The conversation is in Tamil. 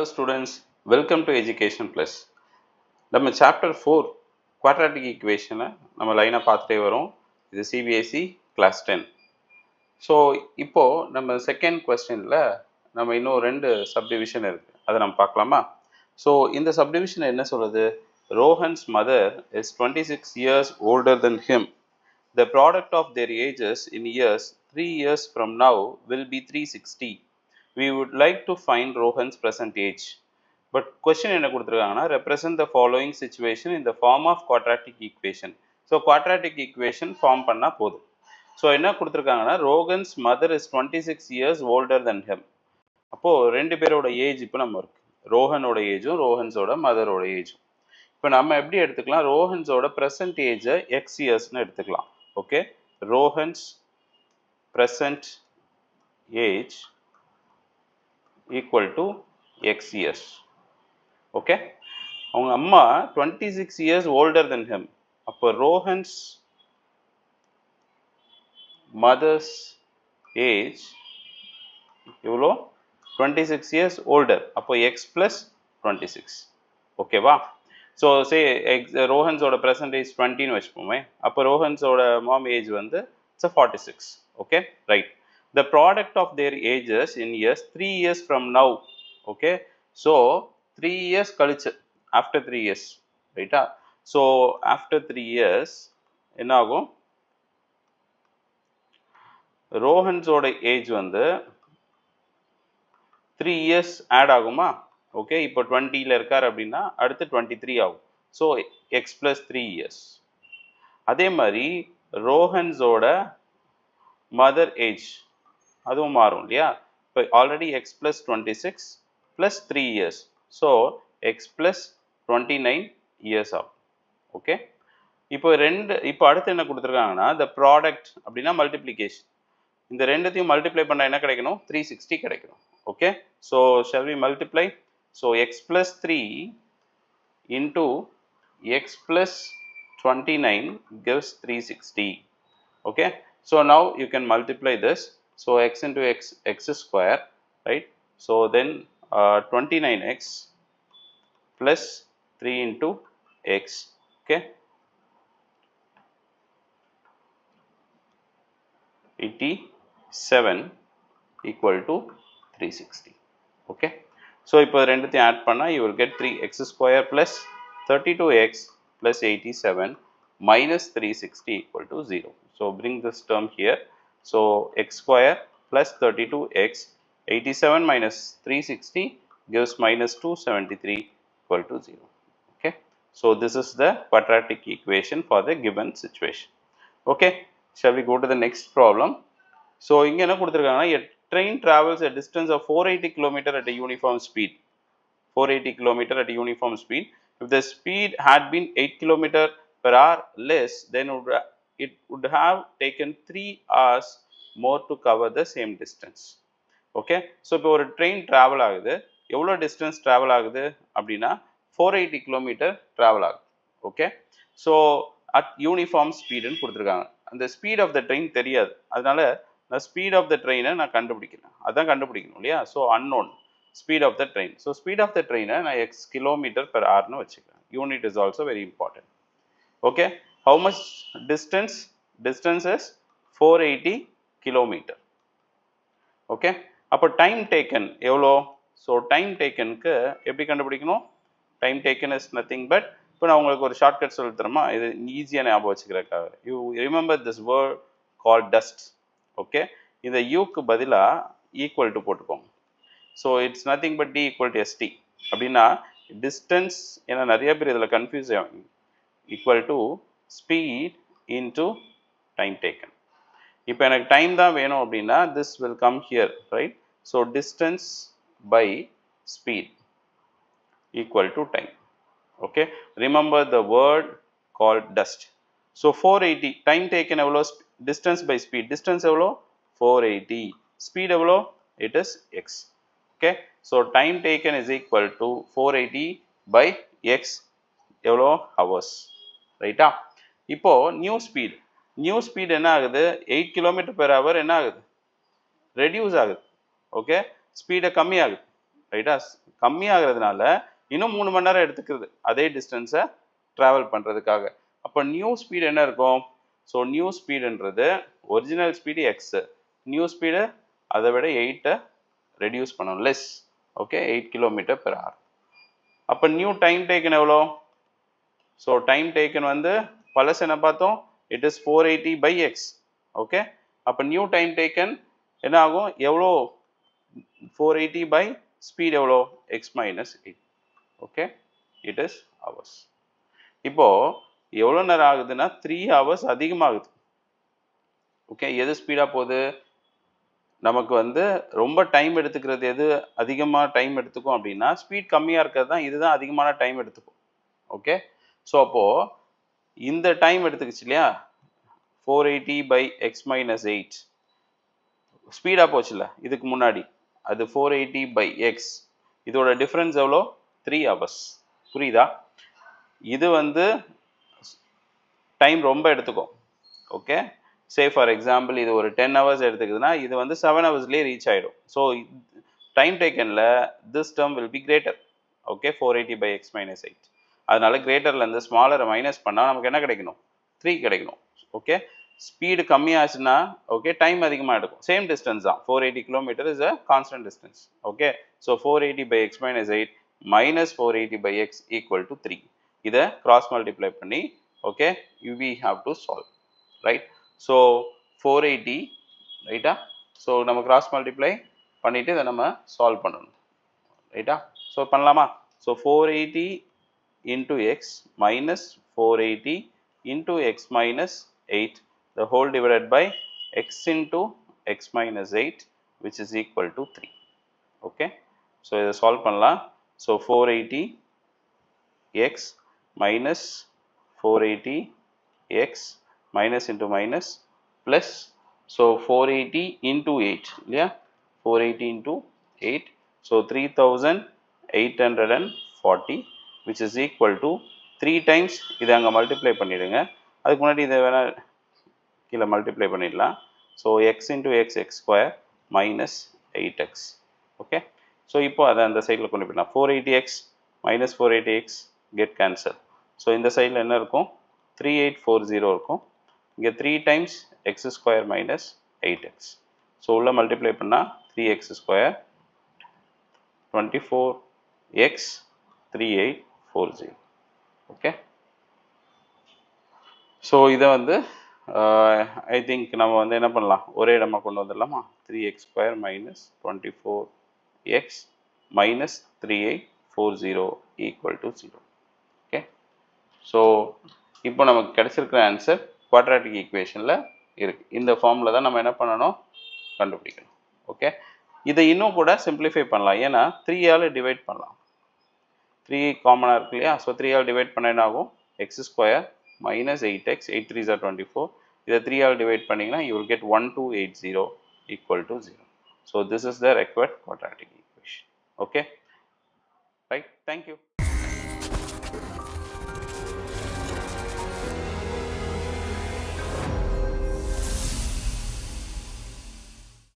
Hello students, welcome to Education Plus. நம்ம chapter 4 quadratic equation நம்ம லைனா பார்த்துட்டே வரோம். இது CBSE class 10. ஸோ இப்போ நம்ம செகண்ட் கொஸ்டின்ல நம்ம இன்னும் ரெண்டு சப்டிவிஷன் இருக்கு, அதை நம்ம பார்க்கலாமா? ஸோ இந்த சப்டிவிஷன் என்ன சொல்லுது? Rohan's mother is 26 years older than him. The product of their ages in years 3 years from now will be 360. We would like to find Rohan's present age. But question என்ன கொடுத்துருக்காங்கன்னா, represent the following situation in the form of quadratic equation. So quadratic equation form பண்ணா போதும். ஸோ என்ன கொடுத்துருக்காங்கன்னா, ரோகன்ஸ் mother is 26 years older than him. அப்போது ரெண்டு பேரோட ஏஜ் இப்போ நம்ம இருக்கு, ரோஹனோட ஏஜும் ரோஹன்ஸோட மதரோட ஏஜும். இப்போ நம்ம எப்படி எடுத்துக்கலாம்? ரோஹன்ஸோட ப்ரெசன்ட் ஏஜை எக்ஸ் இயர்ஸ்னு எடுத்துக்கலாம். Okay, Rohan's present age equal to X years. Okay, அவங்க அம்மா 26 years older than him. அப்போ ரோஹன்ஸ் மதர்ஸ் ஏஜ் எவ்வளோ? 26 years older. அப்போ எக்ஸ் ப்ளஸ் 26. ஓகேவா? ஸோ சே ரோஹன்ஸோட ப்ரெசன்ட் ஏஜ் 20ன்னு வச்சுப்போமே. அப்போ ரோஹன்ஸோட மாம் ஏஜ் வந்து it's 46. Okay, right. The product of their ages in years 3 years from now. Okay, so 3 years கழிச்சு, after 3 years, ரைட்டா? ஸோ after 3 years என்ன ஆகும்? ரோஹன்ஸோட ஏஜ் வந்து 3 years ஆட் ஆகுமா? ஓகே, இப்போ 20ல் இருக்கார் அப்படின்னா அடுத்து 23 ஆகும். So x plus 3 years. அதே மாதிரி ரோஹன்ஸோட மதர் ஏஜ் அதுவும் மாறும் இல்லையா? இப்போ already X plus 26 plus 3 years. So x plus 29 years ஆகும். ஓகே, இப்போ அடுத்து என்ன கொடுத்துருக்காங்கன்னா, த ப்ராடக்ட் அப்படின்னா மல்டிப்ளிகேஷன். இந்த ரெண்டுத்தையும் மல்டிப்ளை பண்ணால் என்ன கிடைக்கணும்? 360 கிடைக்கணும். Okay, so shall we multiply? So x plus 3 into x plus 29 gives 360. Okay, so now you can multiply this. So x into x square, right? So then 29x plus 3 into x. Okay, 87 equal to 360. Okay, so இப்போ ரெண்டுத்தையும் ஆட் பண்ணா you will get 3x square plus 32x plus 87 minus 360 equal to 0. So bring this term here. So x square plus 32x, 87 minus 360 gives minus 273 equal to 0. Okay, so this is the quadratic equation for the given situation. Okay, shall we go to the next problem? So இங்க என்ன கொடுத்திருக்காங்கன்னா, a train travels a distance of 480 km at a uniform speed. 480 km at a uniform speed. If the speed had been 8 km per hour less, then it would have taken 3 hours more to cover the same distance. Okay, so இப்போ ஒரு ட்ரெயின் ட்ராவல் ஆகுது, எவ்வளோ டிஸ்டன்ஸ் ட்ராவல் ஆகுது அப்படின்னா 480 km ட்ராவல் ஆகுது. ஓகே, ஸோ அட் யூனிஃபார்ம் ஸ்பீடுன்னு கொடுத்துருக்காங்க. அந்த ஸ்பீட் ஆஃப் த ட்ரெயின் தெரியாது, அதனால நான் ஸ்பீட் ஆஃப் த ட்ரெயினை நான் கண்டுபிடிக்கிறேன். அதான் கண்டுபிடிக்கணும் இல்லையா? So unknown speed of the train. So speed of the ட்ரெயினை நான் எக்ஸ் கிலோமீட்டர் பெர் ஹவர்னு வச்சுக்கிறேன். Unit is also very important. Okay, how much distance? Distance is 480 kilometer. Okay, அப்போ time taken எவ்வளோ? ஸோ time takenக்கு எப்படி கண்டுபிடிக்கணும்? Time taken is nothing but, இப்போ நான் உங்களுக்கு ஒரு ஷார்ட்கட் சொல்லி தரமா, இது ஈஸியாக ஞாபகம் வச்சுக்கிறதுக்காக. You remember this word call dust. Okay, இந்த யூக்கு பதிலாக ஈக்குவல் டு போட்டுக்கோங்க. So it's nothing but D equal to S T. அப்படின்னா டிஸ்டன்ஸ், ஏன்னா நிறைய பேர் இதில் கன்ஃபியூஸ் ஆகும், equal to speed into time taken. இப்போ எனக்கு டைம் தான் வேணும் அப்படின்னா this will come here, right? So distance by speed equal to time. Okay, remember the word called dust. So 480 time taken எவ்வளோ? distance by speed. distance எவ்வளோ? 480. speed எவ்வளோ? it is x. Okay, so time taken is equal to 480 by x எவ்வளோ? hours. ரைட்டா? இப்போ நியூ ஸ்பீட் என்ன ஆகுது? 8 km per hour என்ன ஆகுது? ரெடியூஸ் ஆகுது. ஓகே, ஸ்பீடை கம்மி ஆகுது. ரைட்டா? கம்மியாகிறதுனால இன்னும் 3 மணி நேரம் எடுத்துக்கிறது அதே டிஸ்டன்ஸை ட்ராவல் பண்ணுறதுக்காக. அப்போ நியூ ஸ்பீடு என்ன இருக்கும்? ஸோ நியூ ஸ்பீடுன்றது original speed X, new speed அதை விட 8 ரெடியூஸ் பண்ணணும், லெஸ். Okay, 8 km/h. அப்போ நியூ டைம் டேக்கன் எவ்வளோ? ஸோ டைம் டேக்கன் வந்து பழசு என்ன பார்த்தோம்? It is 480/x. ஓகே, அப்போ நியூ டைம் டேக்கன் என்ன ஆகும்? எவ்வளோ? 480 by ஸ்பீட் எவ்வளோ? x - 8. Okay, it is hours. இப்போ எவ்வளோ நேரம் ஆகுதுன்னா 3 hours அதிகமாகுது. ஓகே, எது ஸ்பீடாக போகுது? நமக்கு வந்து ரொம்ப டைம் எடுத்துக்கிறது எது அதிகமாக டைம் எடுத்துக்கும் அப்படின்னா ஸ்பீட் கம்மியாக இருக்கிறது தான், இதுதான் அதிகமான டைம் எடுத்துக்கும். ஓகே, ஸோ அப்போது இந்த டைம் எடுத்துக்கிச்சு இல்லையா, 480/x - 8 ஸ்பீடாக போச்சுல்ல இதுக்கு முன்னாடி, அது 480/x. இதோட டிஃப்ரென்ஸ் எவ்வளோ? 3 hours. புரியுதா? இது வந்து டைம் ரொம்ப எடுத்துக்கும். ஓகே, சே ஃபார் எக்ஸாம்பிள் இது ஒரு 10 hours எடுத்துக்குதுன்னா இது வந்து 7 hoursலேயே ரீச் ஆகிடும். So time taken in this term will be greater. Okay, 480/x - 8. அதனால கிரேட்டர்லேருந்து ஸ்மாலரை மைனஸ் பண்ணால் நமக்கு என்ன கிடைக்கணும்? 3 கிடைக்கணும். ஓகே, ஸ்பீடு கம்மியாச்சுன்னா ஓகே டைம் அதிகமாக எடுக்கும். சேம் டிஸ்டன்ஸ் தான், 480 km is a constant distance. Okay, so 480/x - 8 minus 480/x equal to 3. இதை கிராஸ் மல்டிப்ளை பண்ணி okay we have to solve, right? So 480, ரைட்டா? ஸோ நம்ம கிராஸ் மல்டிப்ளை பண்ணிவிட்டு இதை நம்ம சால்வ் பண்ணணும், ரைட்டா? ஸோ பண்ணலாமா? So 480 into x minus 480 into x minus 8 the whole divided by x into x minus 8 which is equal to 3. Okay, so இதை சால்வ் பண்ணலாம். So 480 x minus 480 x minus into minus plus, so 480 into 8 இல்லையா, 480 into 8, so 3840 which is equal to 3 times. இதை அங்கே மல்டிப்ளை பண்ணிடுங்க, அதுக்கு முன்னாடி இதை வேணால் கீழே மல்டிப்ளை பண்ணிடலாம். So x into x x square minus 8x. Okay, so இப்போ அதை அந்த சைடில் கொண்டு போயிடலாம். 480x minus 480x get cancel. So இந்த சைடில் என்ன இருக்கும்? 3840 இருக்கும். இங்கே 3 times x square minus 8x. So உள்ள மல்டிப்ளை பண்ணால் 3x square 24x 3840. Okay, so இதை வந்து ஐ திங்க் நம்ம வந்து என்ன பண்ணலாம், ஒரே இடமா கொண்டு வந்துடலாமா? 3x square minus 24x minus 3840 equal to 0. Okay, so இப்போ நமக்கு கிடைச்சிருக்கிற ஆன்சர் குவாட்ராட்டிக் ஈக்குவேஷனில் இருக்குது. இந்த ஃபார்மில் தான் நம்ம என்ன பண்ணணும்? கண்டுபிடிக்கணும். ஓகே, இதை இன்னும் கூட சிம்பிளிஃபை பண்ணலாம். ஏன்னா 3ஆல் டிவைட் பண்ணலாம். 3 காமனாக இருக்கு இல்லையா? ஸோ 3ஆல் டிவைட் பண்ண என்ன ஆகும்? x square minus 8x, 8 3s are 24. இதை 3ஆல் டிவைட் பண்ணிங்கன்னா you will get 1280 equal to 0. So this is the required quadratic equation. Okay, right? Thank you.